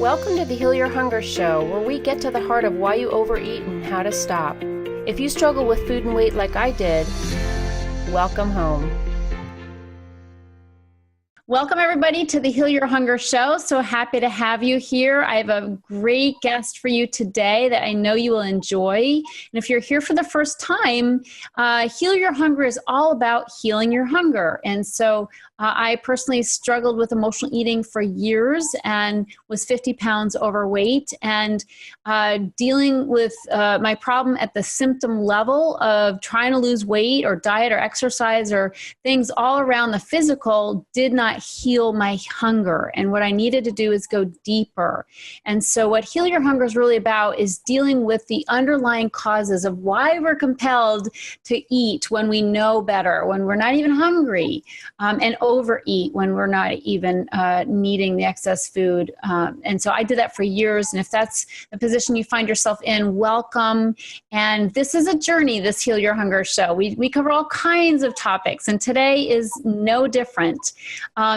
Welcome to the Heal Your Hunger Show, where we get to the heart of why you overeat and how to stop. If you struggle with food and weight like I did, welcome home. Welcome, everybody, to the Heal Your Hunger Show. So happy to have you here. I have a great guest for you today that I know you will enjoy. And if you're here for the first time, Heal Your Hunger is all about healing your hunger. And so I personally struggled with emotional eating for years and was 50 pounds overweight, and dealing with my problem at the symptom level of trying to lose weight or diet or exercise or things all around the physical did not heal my hunger. And what I needed to do is go deeper. And so what Heal Your Hunger is really about is dealing with the underlying causes of why we're compelled to eat when we know better, when we're not even hungry, and overeat when we're not even needing the excess food. And so I did that for years. And if that's the position you find yourself in, welcome. And this is a journey, this Heal Your Hunger show. We cover all kinds of topics, and today is no different.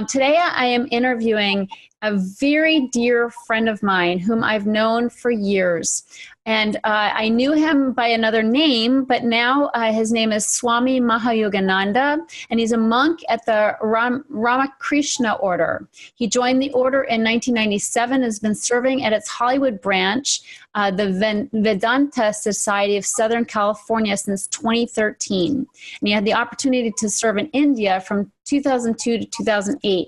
Today I am interviewing a very dear friend of mine whom I've known for years. And I knew him by another name, but now his name is Swami Yogananda, and he's a monk at the Ramakrishna order. He joined the order in 1997, has been serving at its Hollywood branch, the Vedanta Society of Southern California, since 2013. And he had the opportunity to serve in India from 2002 to 2008.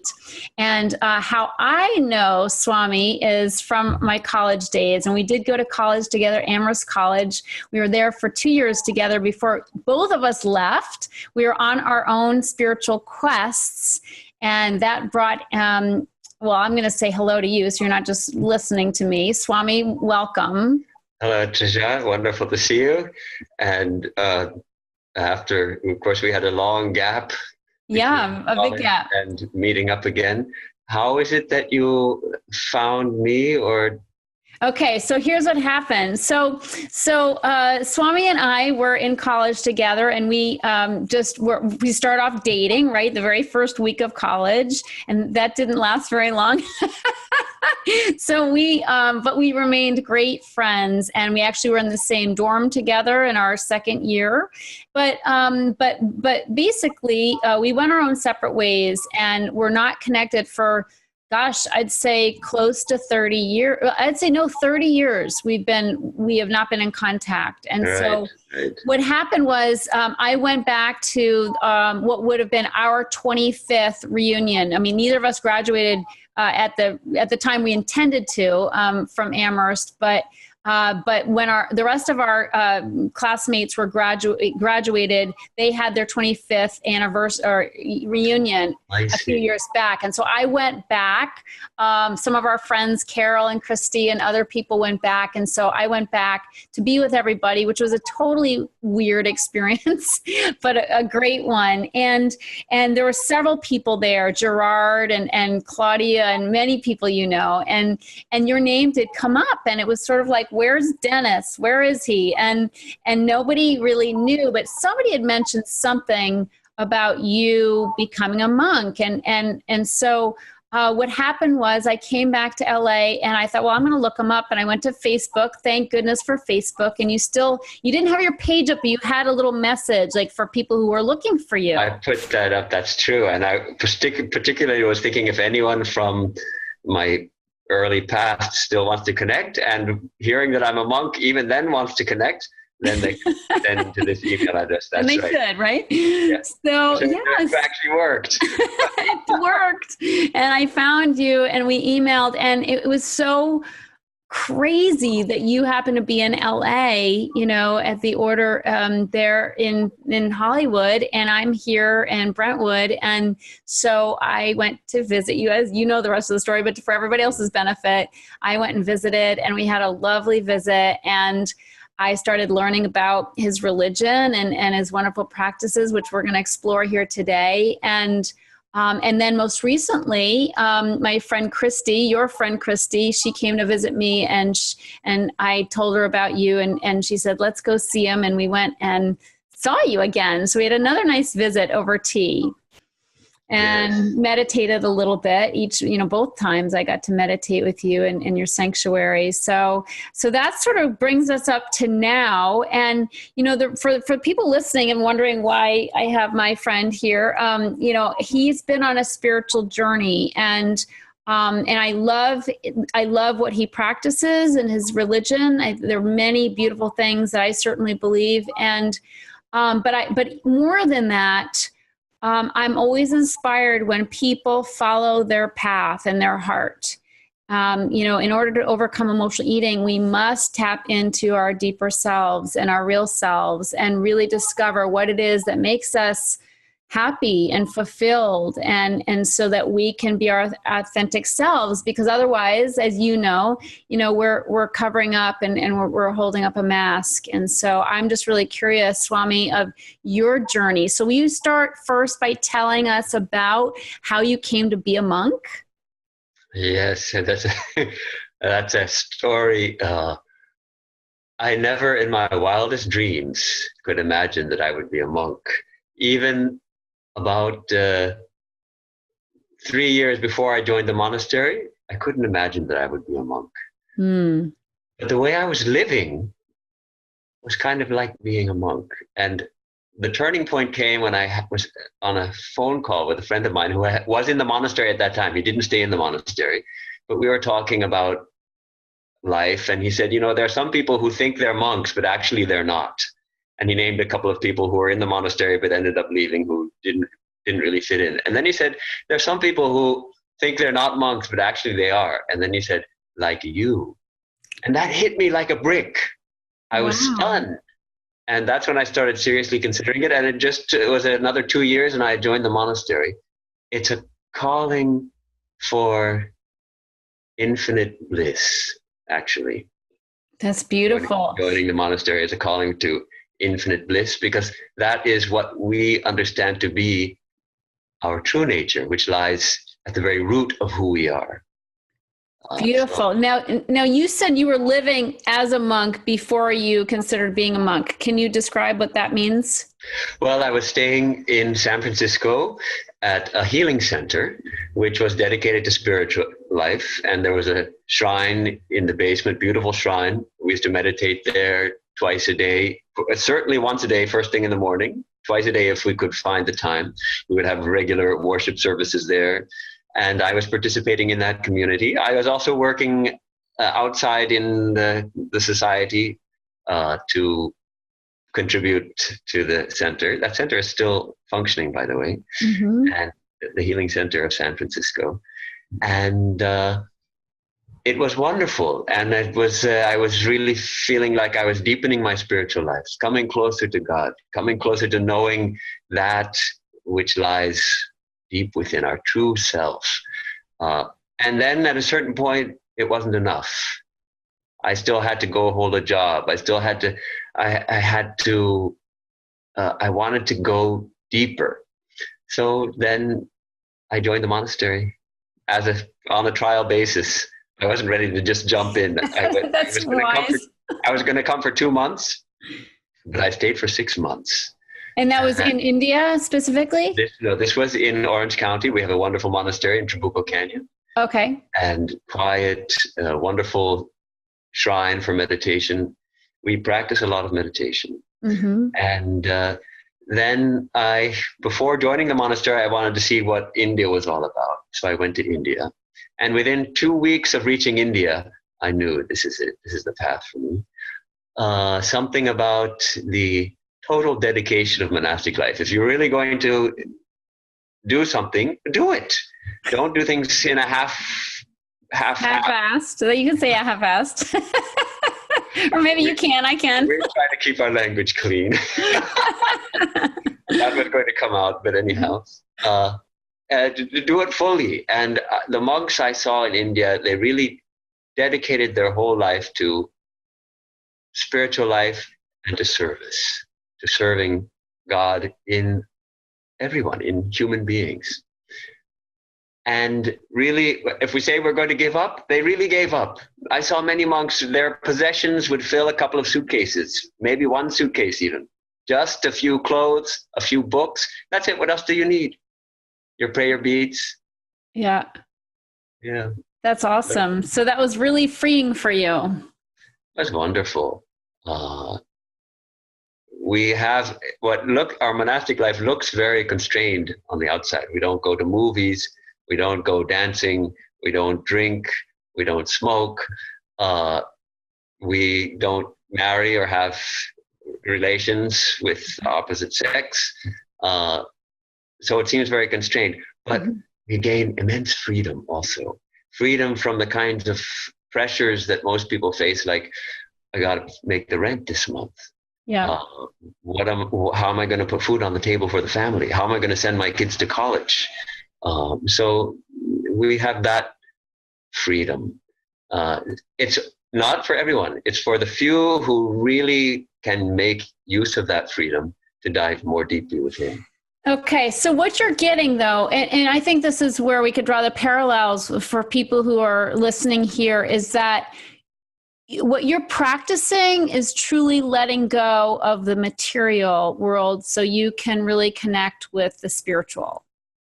And how I know Swami is from my college days. And we did go to college together, Amherst College. We were there for 2 years together before both of us left. We were on our own spiritual quests. And that brought, well, I'm going to say hello to you, so you're not just listening to me. Swami, welcome. Hello, Trisha. Wonderful to see you. And after, of course, we had a long gap. Yeah, a big gap. And meeting up again. How is it that you found me, or? Okay, so here's what happened. So Swami and I were in college together, and we we started off dating, right? The very first week of college, and that didn't last very long. So but we remained great friends, and we actually were in the same dorm together in our second year. But basically, we went our own separate ways, and we're not connected for, gosh, I'd say close to 30 years. I'd say 30 years we have not been in contact. And so what happened was I went back to what would have been our 25th reunion. I mean, neither of us graduated at the time we intended to from Amherst, but when the rest of our classmates were graduated, they had their 25th anniversary or reunion a few years back. And so I went back. Some of our friends, Carol and Christy and other people, went back. And so I went back to be with everybody, which was a totally weird experience, but a great one. And there were several people there, Gerard and Claudia and many people, and your name did come up, and it was sort of like, where's Dennis? Where is he? And nobody really knew, but somebody had mentioned something about you becoming a monk. And so what happened was I came back to LA, and I thought, well, I'm going to look him up. And I went to Facebook. Thank goodness for Facebook. And you didn't have your page up, but you had a little message like for people who were looking for you. I put that up. That's true. And I particularly was thinking if anyone from my early past still wants to connect, and hearing that I'm a monk even then wants to connect, then they send to this email address. That's and they right. should, right? Yeah. So yes, it actually worked. it worked. And I found you, and we emailed, and it was so crazy that you happen to be in LA, at the order there in Hollywood, and I'm here in Brentwood. And so I went to visit you, as you know the rest of the story, but for everybody else's benefit, I went and visited, and we had a lovely visit, and I started learning about his religion and his wonderful practices, which we're going to explore here today. And then most recently, my friend Christy, your friend Christy, she came to visit me, and I told her about you, and she said, let's go see him. And we went and saw you again. So we had another nice visit over tea. and meditated a little bit both times I got to meditate with you in your sanctuary. So that sort of brings us up to now. And, for people listening and wondering why I have my friend here, he's been on a spiritual journey, and I love what he practices and his religion. There are many beautiful things that I certainly believe. And, but more than that, I'm always inspired when people follow their path and their heart. In order to overcome emotional eating, we must tap into our deeper selves and our real selves and really discover what it is that makes us happy and fulfilled, and so that we can be our authentic selves, because otherwise, as we're covering up and we're holding up a mask. And so I'm just really curious, Swami, of your journey. So will you start first by telling us about how you came to be a monk? Yes, and that's a story. I never in my wildest dreams could imagine that I would be a monk. Even about 3 years before I joined the monastery, I couldn't imagine that I would be a monk. But the way I was living was kind of like being a monk. And the turning point came when I was on a phone call with a friend of mine who was in the monastery at that time. He didn't stay in the monastery, but we were talking about life. And he said, there are some people who think they're monks, but actually they're not. And he named a couple of people who were in the monastery but ended up leaving, who didn't really fit in. And then he said, there's some people who think they're not monks, but actually they are. And then he said, like you. And that hit me like a brick. I was stunned. And that's when I started seriously considering it. And it was another 2 years and I joined the monastery. It's a calling for infinite bliss, actually. That's beautiful. Joining the monastery is a calling to infinite bliss, because that is what we understand to be our true nature, which lies at the very root of who we are. Beautiful. Now you said you were living as a monk before you considered being a monk. Can you describe what that means? Well, I was staying in San Francisco at a healing center, which was dedicated to spiritual life. And there was a shrine in the basement, beautiful shrine. We used to meditate there twice a day, certainly once a day, first thing in the morning, twice a day if we could find the time. We would have regular worship services there. And I was participating in that community. I was also working outside in the society to contribute to the center. That center is still functioning, by the way, and the Healing Center of San Francisco. And it was wonderful. And it was I was really feeling like I was deepening my spiritual life, coming closer to God, coming closer to knowing that which lies deep within our true self. And then at a certain point, it wasn't enough. I still had to go hold a job. I still had to, I wanted to go deeper. So then I joined the monastery on a trial basis. I wasn't ready to just jump in. That's wise. I was going to come for 2 months, but I stayed for 6 months. And that was in India specifically? This was in Orange County. We have a wonderful monastery in Trabuco Canyon. Okay. And quiet, wonderful shrine for meditation. We practice a lot of meditation. And then before joining the monastery, I wanted to see what India was all about. So I went to India. And within 2 weeks of reaching India, I knew this is it. This is the path for me. Something about the total dedication of monastic life. If you're really going to do something, do it. Don't do things in a half-assed. So you can say a half-assed. Or maybe you can, I can. We're trying to keep our language clean. That was going to come out, but anyhow. To do it fully. And the monks I saw in India, they really dedicated their whole life to spiritual life and to service, to serving God in everyone, in human beings. And really, if we say we're going to give up, they really gave up. I saw many monks, their possessions would fill a couple of suitcases, maybe one suitcase even. Just a few clothes, a few books. That's it. What else do you need? your prayer beads. Yeah. Yeah. That's awesome. So that was really freeing for you. That's wonderful. We have our monastic life looks very constrained on the outside. We don't go to movies. We don't go dancing. We don't drink. We don't smoke. We don't marry or have relations with the opposite sex. So it seems very constrained, but we gain immense freedom also. Freedom from the kinds of pressures that most people face, like, I got to make the rent this month. Yeah. How am I going to put food on the table for the family? How am I going to send my kids to college? So we have that freedom. It's not for everyone. It's for the few who really can make use of that freedom to dive more deeply within. Okay, so what you're getting, though, and I think this is where we could draw the parallels for people who are listening here, is that what you're practicing is truly letting go of the material world so you can really connect with the spiritual.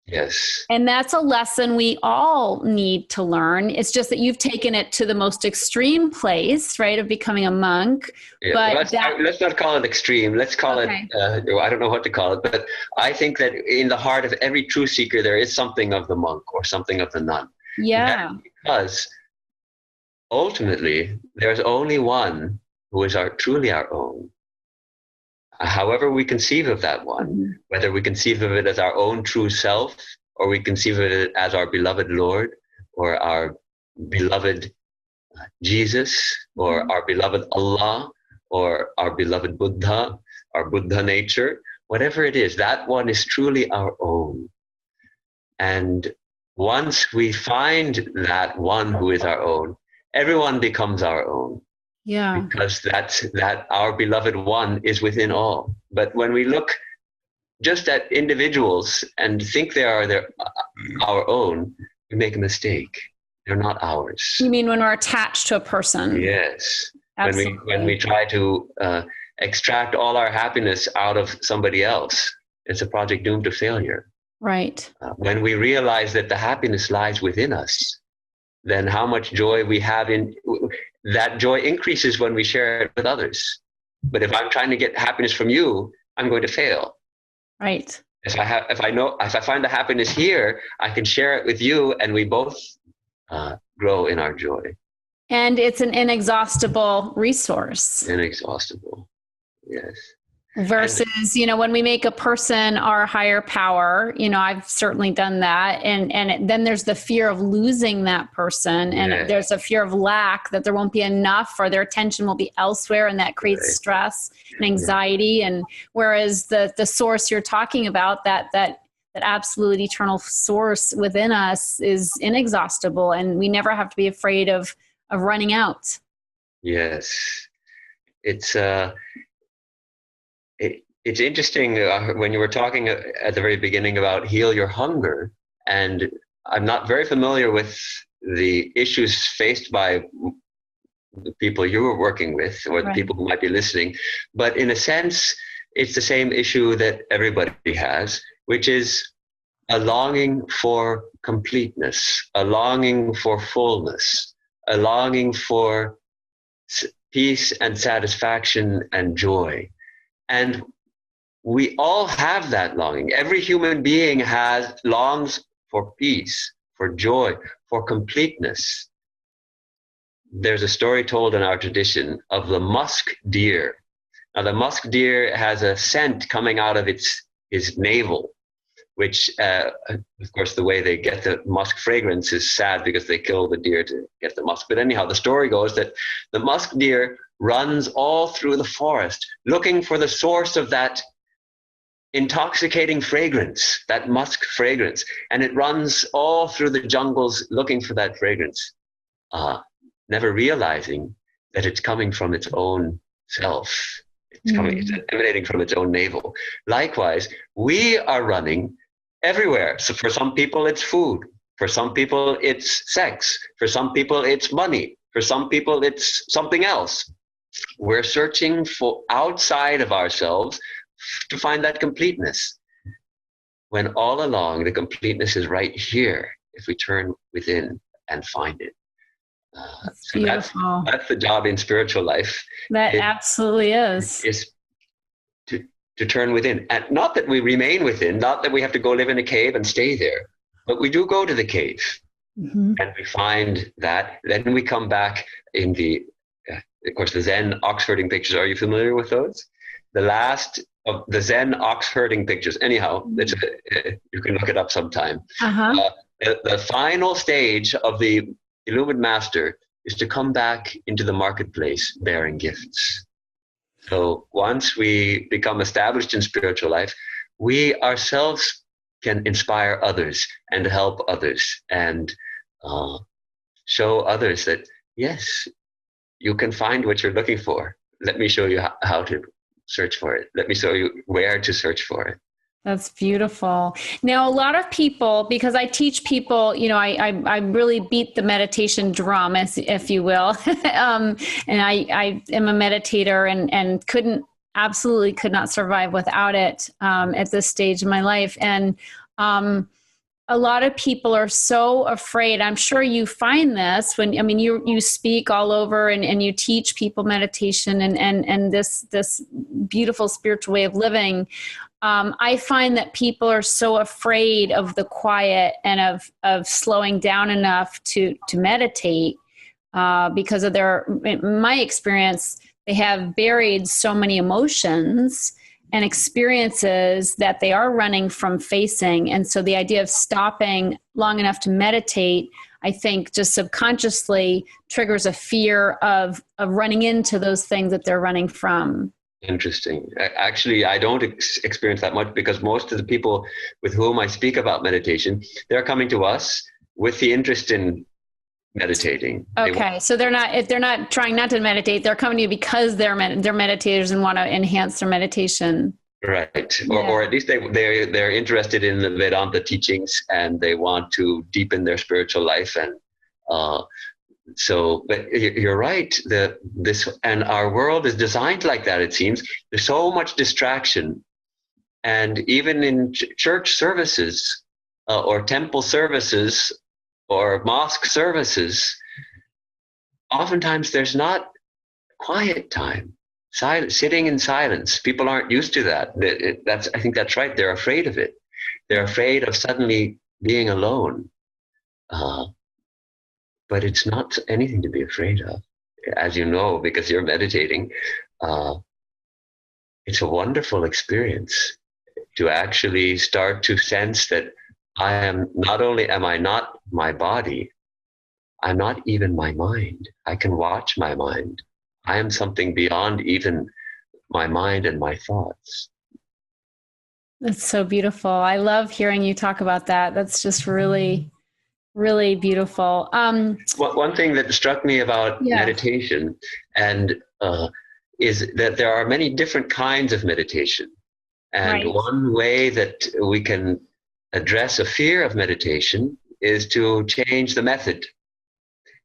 Yes. And that's a lesson we all need to learn. It's just that you've taken it to the most extreme place, right, of becoming a monk. Yeah, but let's not call it extreme. Let's call it, I don't know what to call it, but I think that in the heart of every true seeker, there is something of the monk or something of the nun. Yeah. Because ultimately, there's only one who is truly our own. However we conceive of that one, whether we conceive of it as our own true self, or we conceive of it as our beloved Lord, or our beloved Jesus, or our beloved Allah, or our beloved Buddha, our Buddha nature, whatever it is, that one is truly our own. And once we find that one who is our own, everyone becomes our own. Yeah. Because that our beloved one is within all. But when we look just at individuals and think they are our own, we make a mistake. They're not ours. You mean when we're attached to a person? Yes. Absolutely. When we try to extract all our happiness out of somebody else, it's a project doomed to failure. Right. When we realize that the happiness lies within us, then how much joy we have that joy increases when we share it with others. But if I'm trying to get happiness from you, I'm going to fail. Right. If I find the happiness here, I can share it with you, and we both grow in our joy. And it's an inexhaustible resource. Inexhaustible, yes. Versus, when we make a person our higher power, I've certainly done that. And then there's the fear of losing that person. And there's a fear of lack, that there won't be enough, or their attention will be elsewhere. And that creates stress and anxiety. And whereas the source you're talking about, that absolute eternal source within us is inexhaustible. And we never have to be afraid of running out. Yes. It's interesting when you were talking at the very beginning about heal your hunger, and I'm not very familiar with the issues faced by the people you were working with, or the people who might be listening, but in a sense, it's the same issue that everybody has, which is a longing for completeness, a longing for fullness, a longing for peace and satisfaction and joy. And we all have that longing. Every human being longs for peace, for joy, for completeness. There's a story told in our tradition of the musk deer. Now, the musk deer has a scent coming out of his navel, which, of course, the way they get the musk fragrance is sad, because they kill the deer to get the musk. But anyhow, the story goes that the musk deer runs all through the forest looking for the source of that intoxicating fragrance, that musk fragrance. And it runs all through the jungles looking for that fragrance, never realizing that it's coming from its own self. It's emanating from its own navel. Likewise, we are running everywhere. So for some people, it's food. For some people, it's sex. For some people, it's money. For some people, it's something else. We're searching for outside of ourselves to find that completeness. when all along the completeness is right here if we turn within and find it. It's So beautiful. that's the job in spiritual life. That absolutely is. Is to turn within. And not that we remain within, not that we have to go live in a cave and stay there, but we do go to the cave. Mm-hmm. And we find that. Then we come back in of course, the Zen ox herding pictures. Are you familiar with those? The last of the Zen ox herding pictures. Anyhow, you can look it up sometime. Uh-huh. The final stage of the Illumined Master is to come back into the marketplace bearing gifts. So once we become established in spiritual life, we ourselves can inspire others and help others and show others that, yes, you can find what you're looking for. Let me show you how to search for it. Let me show you where to search for it. That's beautiful. Now, a lot of people, because I teach people, I really beat the meditation drum, if you will. And I am a meditator and absolutely could not survive without it at this stage in my life. And a lot of people are so afraid. I'm sure you find this you speak all over and you teach people meditation and this beautiful spiritual way of living. I find that people are so afraid of the quiet and of slowing down enough to meditate because of in my experience, they have buried so many emotions and experiences that they are running from facing. And so the idea of stopping long enough to meditate, I think just subconsciously triggers a fear of running into those things that they're running from. Interesting. Actually, I don't experience that much because most of the people with whom I speak about meditation, they're coming to us with the interest in meditating. Okay, so if they're not trying not to meditate, they're coming to you because they're meditators and want to enhance their meditation. Right, or at least they're interested in the Vedanta teachings and they want to deepen their spiritual life. And but you're right. And our world is designed like that. It seems there's so much distraction, and even in church services or temple services or mosque services, oftentimes there's not quiet time, sitting in silence. People aren't used to that. I think that's right. They're afraid of it. They're afraid of suddenly being alone. But it's not anything to be afraid of, as you know, because you're meditating. It's a wonderful experience to actually start to sense that not only am I not my body, I'm not even my mind. I can watch my mind. I am something beyond even my mind and my thoughts. That's so beautiful. I love hearing you talk about that. That's just really, really beautiful. One thing that struck me about meditation is that there are many different kinds of meditation. And one way that we can address a fear of meditation is to change the method.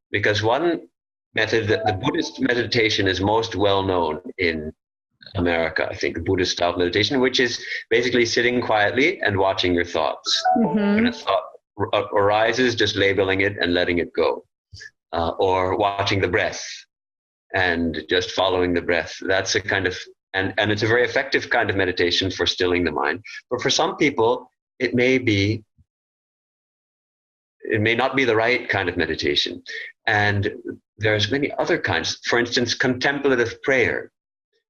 Because one method, the Buddhist meditation is most well known in America, I think, the Buddhist style of meditation, which is basically sitting quietly and watching your thoughts. Mm-hmm. When a thought arises, just labeling it and letting it go. Or watching the breath and just following the breath. That's a kind of, and it's a very effective kind of meditation for stilling the mind. But for some people, it may not be the right kind of meditation. And there's many other kinds. For instance, contemplative prayer,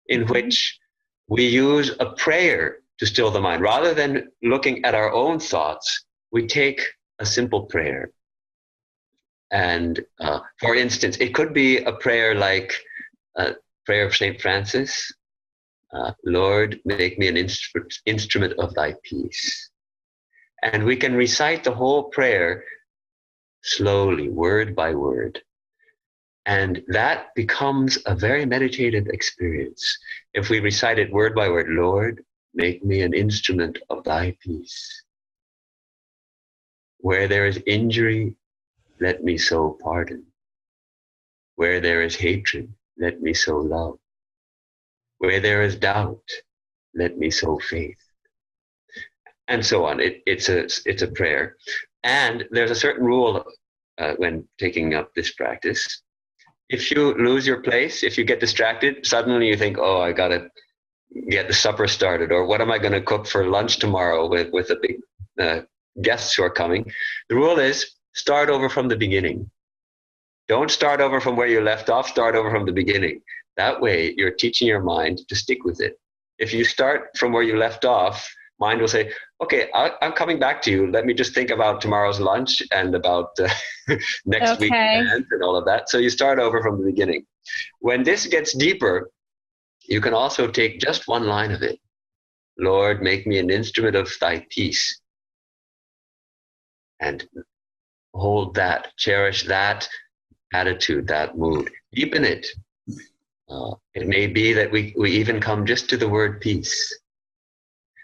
in which we use a prayer to still the mind. Rather than looking at our own thoughts, we take a simple prayer. And for instance, it could be a prayer like prayer of St. Francis, Lord, make me an instrument of thy peace. And we can recite the whole prayer slowly, word by word. And that becomes a very meditative experience. If we recite it word by word, Lord, make me an instrument of thy peace. Where there is injury, let me sow pardon. Where there is hatred, let me sow love. Where there is doubt, let me sow faith. and so on. It's a prayer. And there's a certain rule when taking up this practice. If you lose your place, if you get distracted, suddenly you think, oh, I got to get the supper started, or what am I going to cook for lunch tomorrow with the big guests who are coming? The rule is start over from the beginning. Don't start over from where you left off, start over from the beginning. That way you're teaching your mind to stick with it. If you start from where you left off, mind will say, okay, I'm coming back to you. Let me just think about tomorrow's lunch and about next week's event and all of that. So you start over from the beginning. When this gets deeper, you can also take just one line of it. Lord, make me an instrument of thy peace. And hold that, cherish that attitude, that mood. Deepen it. It may be that we even come just to the word peace.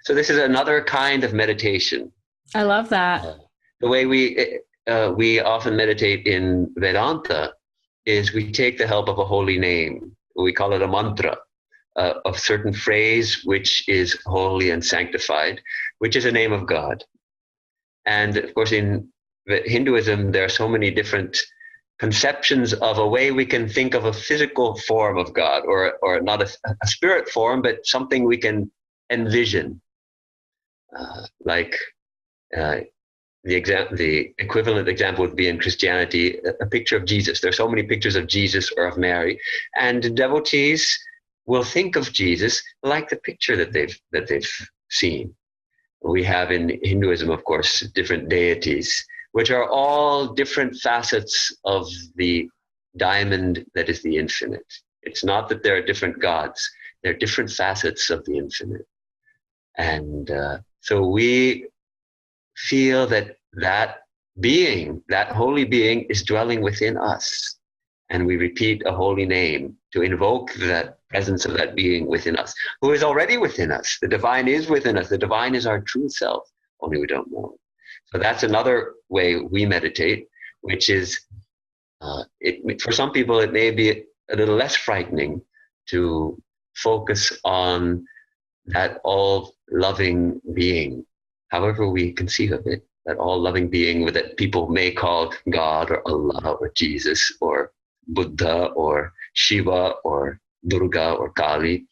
So this is another kind of meditation. I love that. The way we often meditate in Vedanta is we take the help of a holy name. We call it a mantra, a certain phrase which is holy and sanctified, which is a name of God. And of course, in Hinduism, there are so many different conceptions of a way we can think of a physical form of God, or not a spirit form, but something we can envision. The equivalent example would be in Christianity, a picture of Jesus. There are so many pictures of Jesus or of Mary, and devotees will think of Jesus like the picture that they've seen. We have in Hinduism, of course, different deities, which are all different facets of the diamond that is the infinite. It's not that there are different gods, they're different facets of the infinite. And so we feel that being, that holy being, is dwelling within us. And we repeat a holy name to invoke that presence of that being within us, who is already within us. The divine is within us. The divine is our true self, only we don't know it. So that's another way we meditate, which is, for some people, it may be a little less frightening to focus on that all-loving being, however we conceive of it, that all-loving being that people may call God or Allah or Jesus or Buddha or Shiva or Durga or Kali.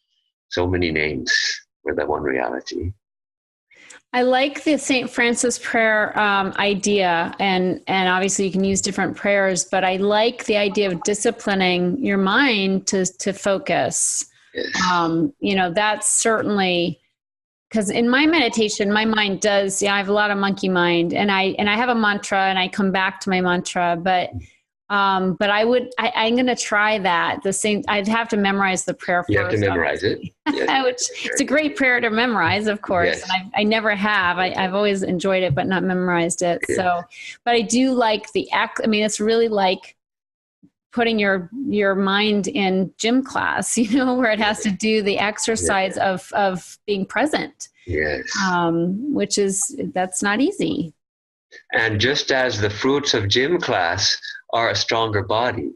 So many names for that one reality. I like the St. Francis prayer idea, and obviously you can use different prayers, but I like the idea of disciplining your mind to focus. Yes. That's certainly, because in my meditation, my mind does, I have a lot of monkey mind, and I have a mantra and I come back to my mantra, but I'm going to try that. I'd have to memorize the prayer first. You have to memorize it. Yes. Which it's a great prayer to memorize, of course. Yes. And I never have. I've always enjoyed it, but not memorized it. Yes. So, but I do like it's really like putting your mind in gym class, where it has to do the exercise of being present. Yes. That's not easy. And just as the fruits of gym class are a stronger body,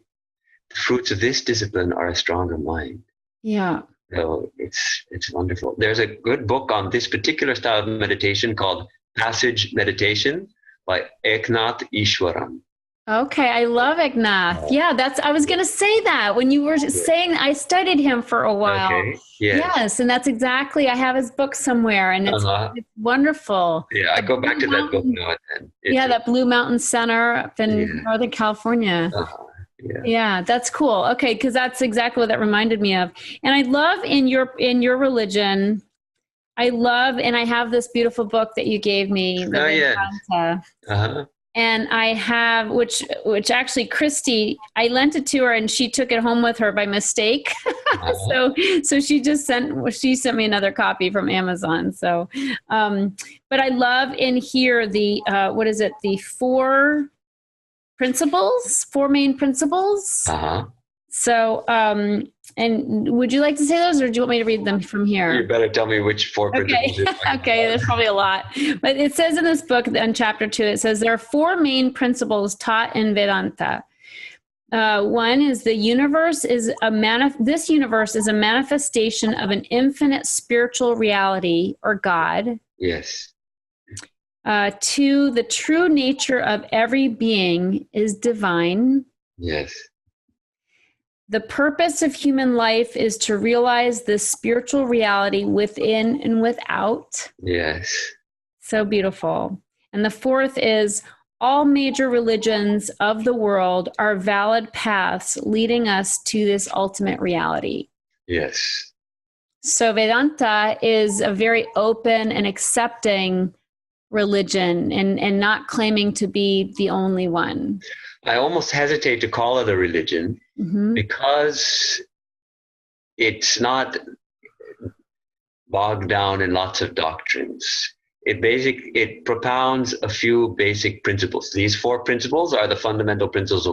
the fruits of this discipline are a stronger mind. Yeah. So it's wonderful. There's a good book on this particular style of meditation called Passage Meditation by Eknath Easwaran. Okay, I love Eknath. Yeah, I was going to say that when you were saying, I studied him for a while. Okay. Yes, and that's exactly, I have his book somewhere, and it's wonderful. Yeah, I go back to that book now and then. That Blue Mountain Center up in Northern California. Yeah, that's cool. Okay, because that's exactly what that reminded me of. And I love in your religion, and I have this beautiful book that you gave me. And I have, which actually Christy, I lent it to her and she took it home with her by mistake. So she sent me another copy from Amazon. So, but I love in here the 4 main principles. So, and would you like to say those, or do you want me to read them from here? You better tell me which 4 principles. Okay, there's probably a lot. But it says in this book, in chapter 2, it says there are 4 main principles taught in Vedanta. One is this universe is a manifestation of an infinite spiritual reality, or God. Yes. 2, the true nature of every being is divine. Yes. The purpose of human life is to realize this spiritual reality within and without. Yes. So beautiful. And the 4th is all major religions of the world are valid paths leading us to this ultimate reality. Yes. So Vedanta is a very open and accepting religion and not claiming to be the only one. I almost hesitate to call it a religion because it's not bogged down in lots of doctrines. It propounds a few basic principles. These 4 principles are the fundamental principles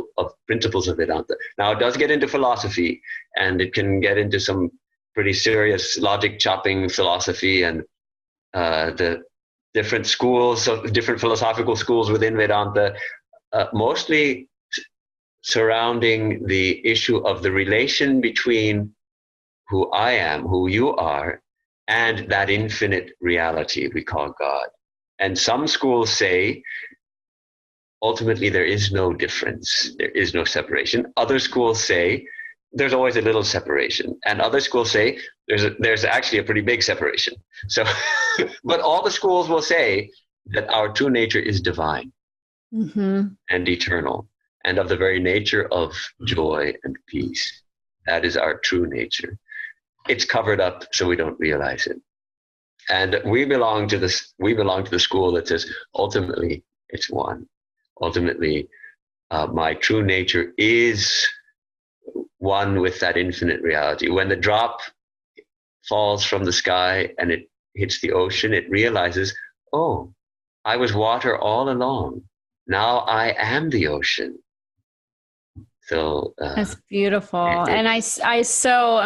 of Vedanta. Now, it does get into philosophy, and it can get into some pretty serious logic chopping philosophy and the different schools of different philosophical schools within Vedanta, mostly surrounding the issue of the relation between who I am, who you are, and that infinite reality we call God. And some schools say, ultimately, there is no difference. There is no separation. Other schools say, there's always a little separation. And other schools say, there's actually a pretty big separation. So, but all the schools will say that our true nature is divine and eternal and of the very nature of joy and peace. That is our true nature. It's covered up so we don't realize it. And we belong to the school that says, ultimately, it's one. Ultimately, my true nature is one with that infinite reality. When the drop falls from the sky and it hits the ocean, it realizes, oh, I was water all along. Now I am the ocean. So that's beautiful. And I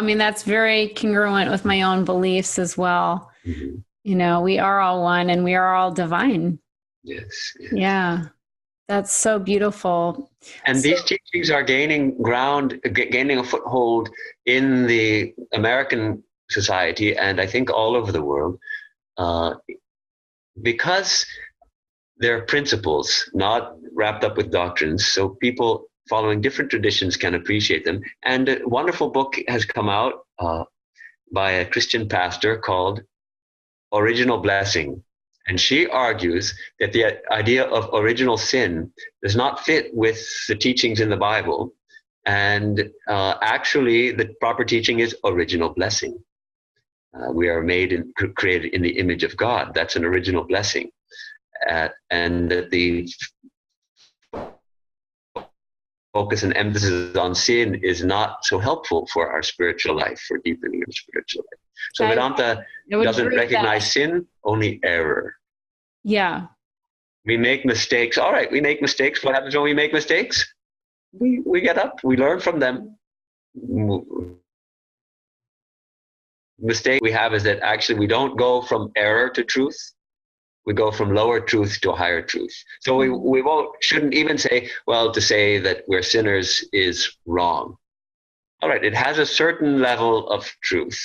mean, that's very congruent with my own beliefs as well. You know, we are all one and we are all divine. Yes. Yeah. That's so beautiful. And these teachings are gaining a foothold in the American society, and I think all over the world, because they're principles, not wrapped up with doctrines. So people following different traditions can appreciate them. And a wonderful book has come out by a Christian pastor called Original Blessing. And she argues that the idea of original sin does not fit with the teachings in the Bible. And actually, the proper teaching is original blessing. We are made and created in the image of God. That's an original blessing. And that the focus and emphasis on sin is not so helpful for our spiritual life, for deepening our spiritual life. So Vedanta doesn't recognize sin, only error. Yeah. We make mistakes. All right, we make mistakes. What happens when we make mistakes? We get up, we learn from them. Mistake we have is that actually we don't go from error to truth. We go from lower truth to higher truth. So we shouldn't even say, well, to say that we're sinners is wrong. All right, it has a certain level of truth.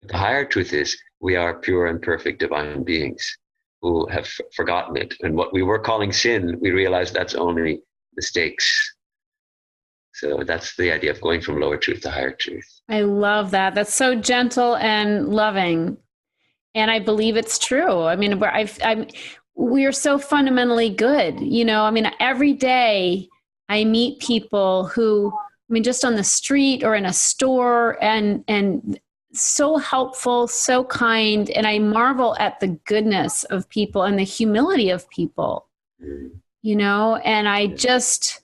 The higher truth is we are pure and perfect divine beings who have forgotten it. And what we were calling sin, we realize that's only mistakes. So that's the idea of going from lower truth to higher truth. I love that. That's so gentle and loving. And I believe it's true. I mean, we're so fundamentally good. You know, I mean, every day I meet people who, I mean, just on the street or in a store and so helpful, so kind. And I marvel at the goodness of people and the humility of people, you know, and I just,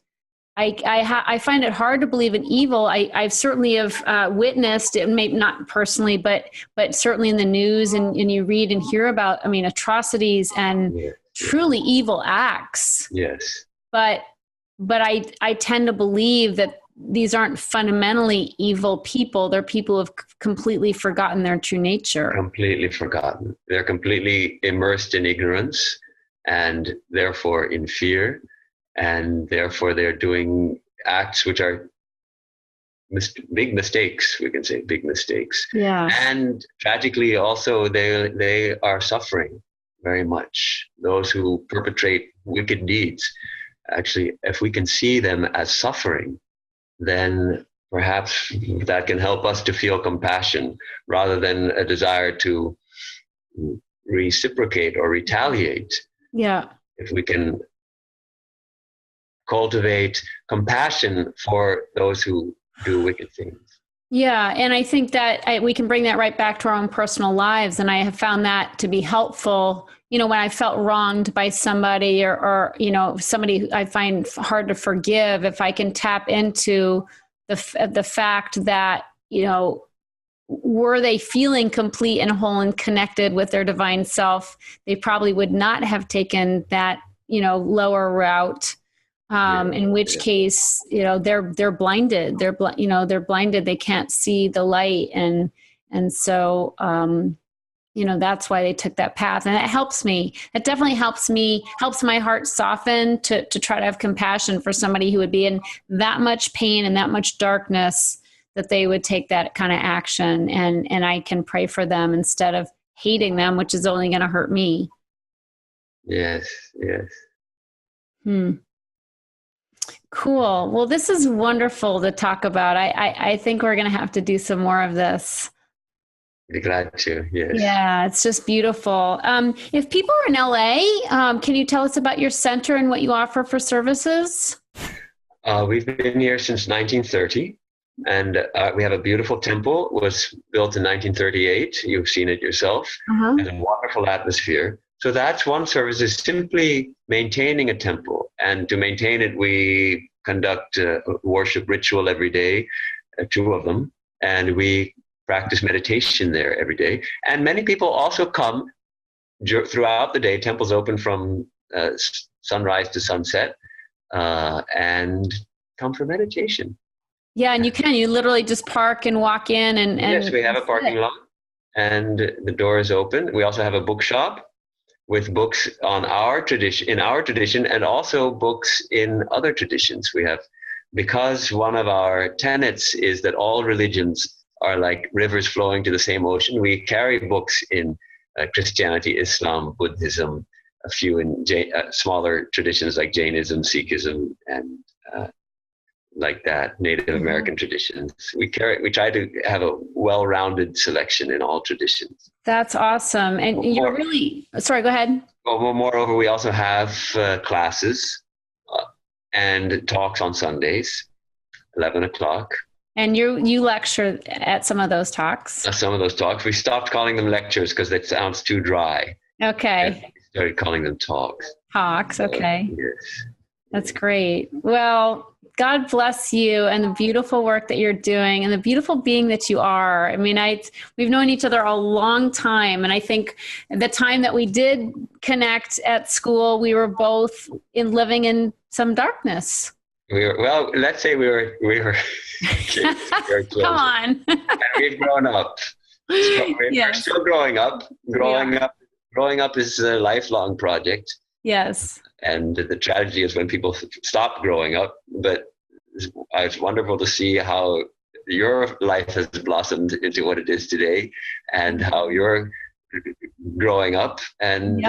I find it hard to believe in evil. I certainly have witnessed it, maybe not personally, but certainly in the news and you read and hear about, I mean, atrocities and truly evil acts. Yes. But I tend to believe that these aren't fundamentally evil people. They're people who have completely forgotten their true nature. Completely forgotten. They're completely immersed in ignorance and therefore in fear. And therefore they're doing acts which are big mistakes, we can say big mistakes. Yeah. And tragically also they are suffering. very much. Those who perpetrate wicked deeds, actually, if we can see them as suffering, then perhaps that can help us to feel compassion rather than a desire to reciprocate or retaliate. Yeah. If we can cultivate compassion for those who do wicked things. Yeah, and I think that we can bring that right back to our own personal lives. And I have found that to be helpful, when I felt wronged by somebody or somebody I find hard to forgive, if I can tap into the fact that, were they feeling complete and whole and connected with their divine self, they probably would not have taken that, lower route. In which case, they're blinded. They're blinded. They can't see the light, and so that's why they took that path. And that helps me. It definitely helps me. Helps my heart soften to try to have compassion for somebody who would be in that much pain and that much darkness, that they would take that kind of action, and I can pray for them instead of hating them, which is only going to hurt me. Yes. Cool. Well, this is wonderful to talk about. I think we're going to have to do some more of this. Be glad to. Yes. Yeah, it's just beautiful. If people are in LA, can you tell us about your center and what you offer for services? We've been here since 1930, and we have a beautiful temple. It was built in 1938. You've seen it yourself. Uh-huh. And a wonderful atmosphere. So that's one service, is simply maintaining a temple. And to maintain it, we conduct a worship ritual every day, 2 of them. And we practice meditation there every day. And many people also come throughout the day. Temple's open from sunrise to sunset, and come for meditation. Yeah, and you literally just park and walk in and yes, we have a parking lot, and the door is open. We also have a bookshop with books in our tradition, and also books in other traditions. We have, because one of our tenets is that all religions are like rivers flowing to the same ocean. We carry books in Christianity, Islam, Buddhism, a few in smaller traditions like Jainism, Sikhism, and like that, Native American traditions. We try to have a well-rounded selection in all traditions. That's awesome. And you're really, sorry, go ahead. Well, moreover, we also have classes and talks on Sundays, 11 o'clock. And you lecture at some of those talks? Some of those talks. We stopped calling them lectures because it sounds too dry. Okay. And we started calling them talks. Talks, okay. Yes. That's great. Well, God bless you and the beautiful work that you're doing and the beautiful being that you are. I mean, we've known each other a long time. And I think the time that we did connect at school, we were both living in some darkness. Let's say we were kids. Come on. And we've grown up. So we're still growing up. Growing up is a lifelong project. Yes. And the tragedy is when people stop growing up. But it's wonderful to see how your life has blossomed into what it is today, and how you're growing up, and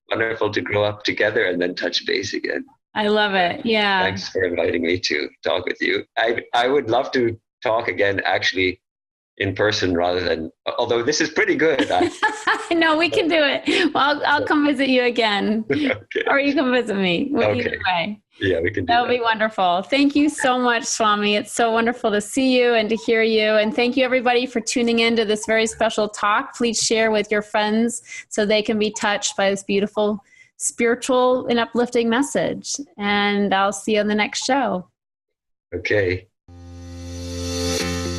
wonderful to grow up together and then touch base again. I love it. Yeah. Thanks for inviting me to talk with you. I would love to talk again, actually, in person rather than, although this is pretty good. No, we can do it. Well, I'll come visit you again. Okay. Or you can visit me. Okay. Either way. Yeah, we can do that. That would be wonderful. Thank you so much, Swami. It's so wonderful to see you and to hear you. And thank you, everybody, for tuning in to this very special talk. Please share with your friends so they can be touched by this beautiful spiritual and uplifting message. And I'll see you on the next show. Okay.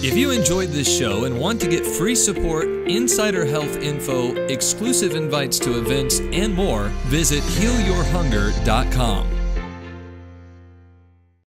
If you enjoyed this show and want to get free support, insider health info, exclusive invites to events, and more, visit healyourhunger.com.